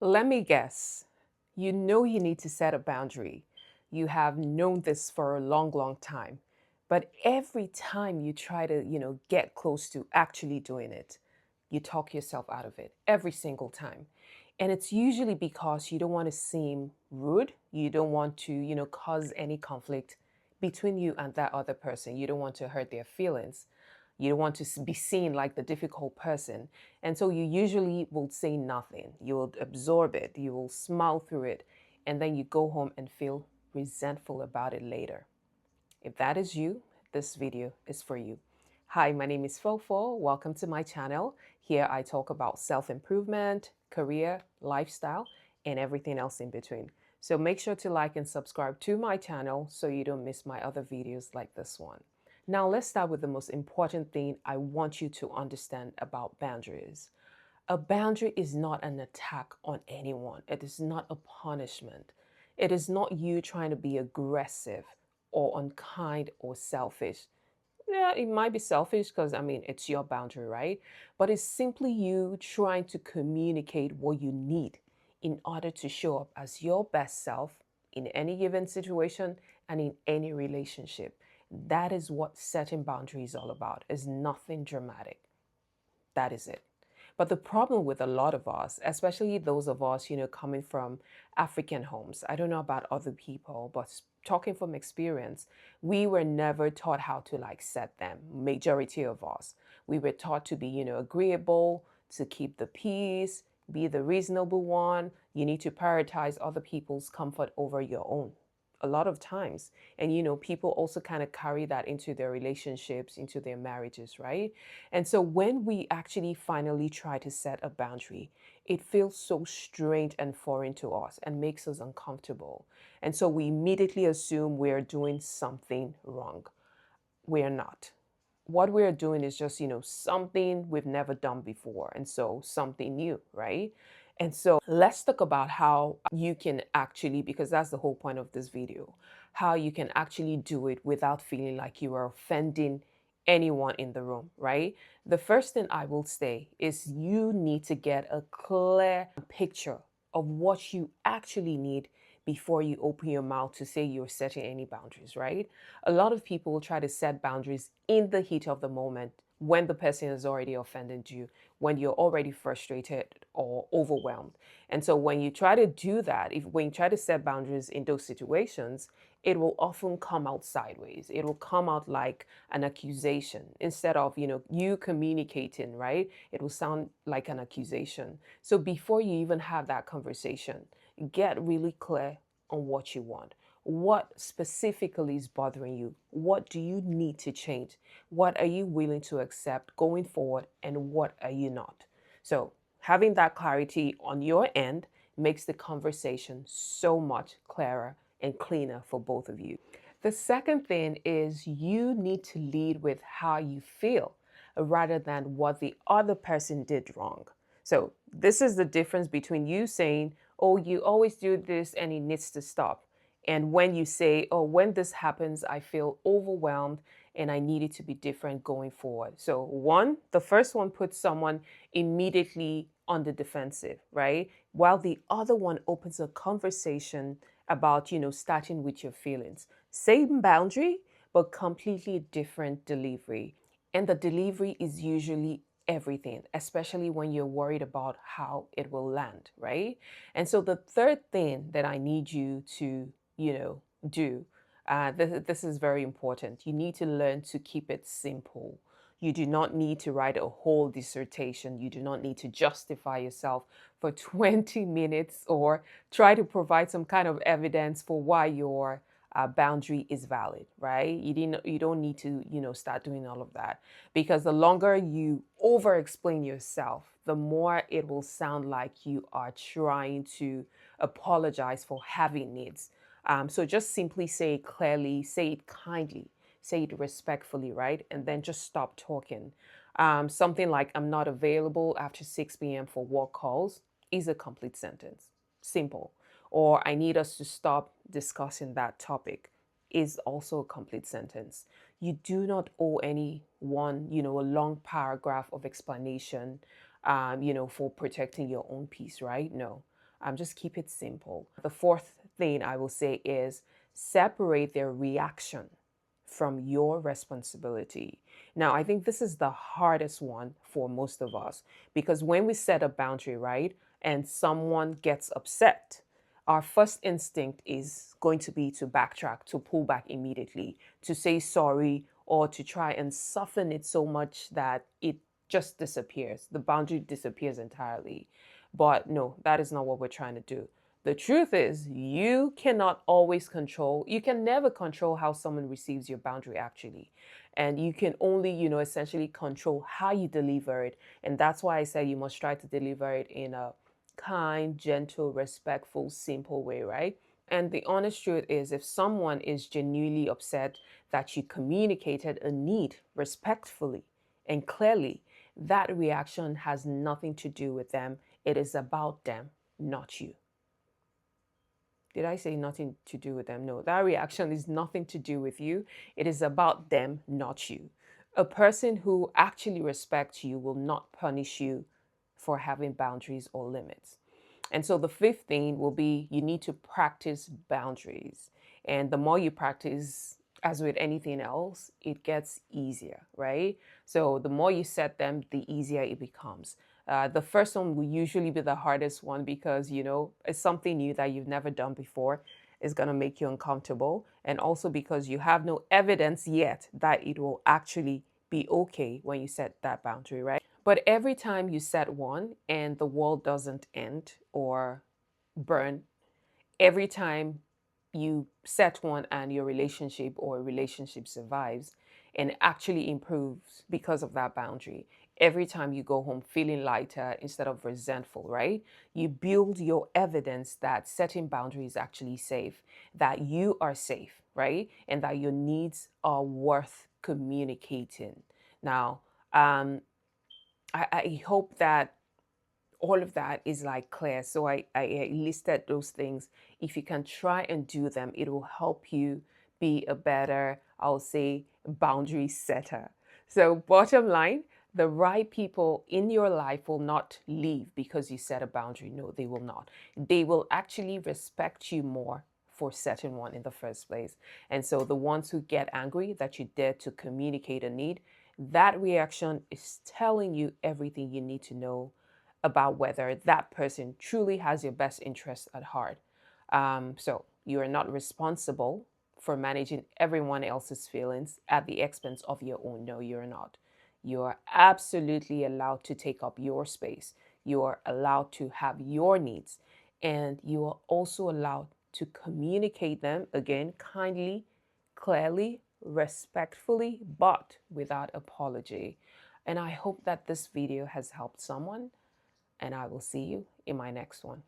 Let me guess. You know you need to set a boundary. You have known this for a long, long time. But every time you try to, get close to actually doing it, you talk yourself out of it every single time. And it's usually because you don't want to seem rude. You don't want to, cause any conflict between you and that other person. You don't want to hurt their feelings. You don't want to be seen like the difficult person. And so you usually will say nothing. You will absorb it. You will smile through it. And then you go home and feel resentful about it later. If that is you, this video is for you. Hi, my name is Fofo. Welcome to my channel. Here I talk about self-improvement, career, lifestyle, and everything else in between. So make sure to like and subscribe to my channel so you don't miss my other videos like this one. Now let's start with the most important thing I want you to understand about boundaries. A boundary is not an attack on anyone. It is not a punishment. It is not you trying to be aggressive or unkind or selfish. Yeah, it might be selfish because, it's your boundary, right? But it's simply you trying to communicate what you need in order to show up as your best self in any given situation and in any relationship. That is what setting boundaries is all about. It's nothing dramatic. That is it. But the problem with a lot of us, especially those of us, coming from African homes, I don't know about other people, but talking from experience, we were never taught how to like set them. Majority of us, we were taught to be, agreeable, to keep the peace, be the reasonable one. You need to prioritize other people's comfort over your own a lot of times. And people also kind of carry that into their relationships, into their marriages, right? And so when we actually finally try to set a boundary, it feels so strange and foreign to us and makes us uncomfortable. And so we immediately assume we're doing something wrong. We're not. What we're doing is just, something we've never done before. And so something new, right? And so let's talk about how you can actually, because that's the whole point of this video, how you can actually do it without feeling like you are offending anyone in the room, right? The first thing I will say is you need to get a clear picture of what you actually need before you open your mouth to say you're setting any boundaries, right? A lot of people try to set boundaries in the heat of the moment when the person has already offended you, when you're already frustrated or overwhelmed. And so when you try to do that, when you try to set boundaries in those situations, it will often come out sideways. It will come out like an accusation instead of, you communicating, right? It will sound like an accusation. So before you even have that conversation, get really clear on what you want. What specifically is bothering you? What do you need to change? What are you willing to accept going forward, and what are you not? So, having that clarity on your end makes the conversation so much clearer and cleaner for both of you. The second thing is you need to lead with how you feel rather than what the other person did wrong. So, this is the difference between you saying, "Oh, you always do this and it needs to stop." And when you say, "Oh, when this happens, I feel overwhelmed and I need it to be different going forward." So, the first one puts someone immediately on the defensive, right? While the other one opens a conversation about, starting with your feelings. Same boundary, but completely different delivery. And the delivery is usually everything, especially when you're worried about how it will land, right? And so the third thing that I need you to, do, this is very important. You need to learn to keep it simple. You do not need to write a whole dissertation. You do not need to justify yourself for 20 minutes or try to provide some kind of evidence for why your boundary is valid, right? You don't need to, start doing all of that, because the longer you over explain yourself, the more it will sound like you are trying to apologize for having needs. So just simply say it clearly, say it kindly, say it respectfully, right? And then just stop talking. Something like, "I'm not available after 6 p.m. for work calls," is a complete sentence. Simple. Or, "I need us to stop discussing that topic," is also a complete sentence. You do not owe anyone, a long paragraph of explanation, for protecting your own peace, right? No. Just keep it simple. The fourth thing I will say is separate their reaction from your responsibility. Now, I think this is the hardest one for most of us because when we set a boundary, right, and someone gets upset, our first instinct is going to be to backtrack, to pull back immediately, to say sorry, or to try and soften it so much that it just disappears. The boundary disappears entirely. But no, that is not what we're trying to do. The truth is, you cannot always control, you can never control how someone receives your boundary, actually. And you can only, essentially control how you deliver it. And that's why I say you must try to deliver it in a kind, gentle, respectful, simple way, right? And the honest truth is, if someone is genuinely upset that you communicated a need respectfully and clearly, that reaction has nothing to do with them. It is about them, not you. Did I say nothing to do with them? No, that reaction is nothing to do with you. It is about them, not you. A person who actually respects you will not punish you for having boundaries or limits. And so the fifth thing will be you need to practice boundaries. And the more you practice, as with anything else, it gets easier, right? So the more you set them, the easier it becomes. The first one will usually be the hardest one because, it's something new that you've never done before. Is going to make you uncomfortable. And also because you have no evidence yet that it will actually be okay when you set that boundary, right? But every time you set one and the world doesn't end or burn, every time you set one and your relationship or relationship survives and actually improves because of that boundary, every time you go home feeling lighter instead of resentful, right? You build your evidence that setting boundaries is actually safe, that you are safe, right? And that your needs are worth communicating. Now, I hope that all of that is like clear. So I listed those things. If you can try and do them, it will help you be a better, I'll say, boundary setter. So, bottom line, the right people in your life will not leave because you set a boundary. No, they will not. They will actually respect you more for setting one in the first place. And so, the ones who get angry that you dare to communicate a need, that reaction is telling you everything you need to know about whether that person truly has your best interest at heart. So you are not responsible for managing everyone else's feelings at the expense of your own. No, you're not. You are absolutely allowed to take up your space. You are allowed to have your needs. And you are also allowed to communicate them again kindly, clearly, respectfully, but without apology. And I hope that this video has helped someone, and I will see you in my next one.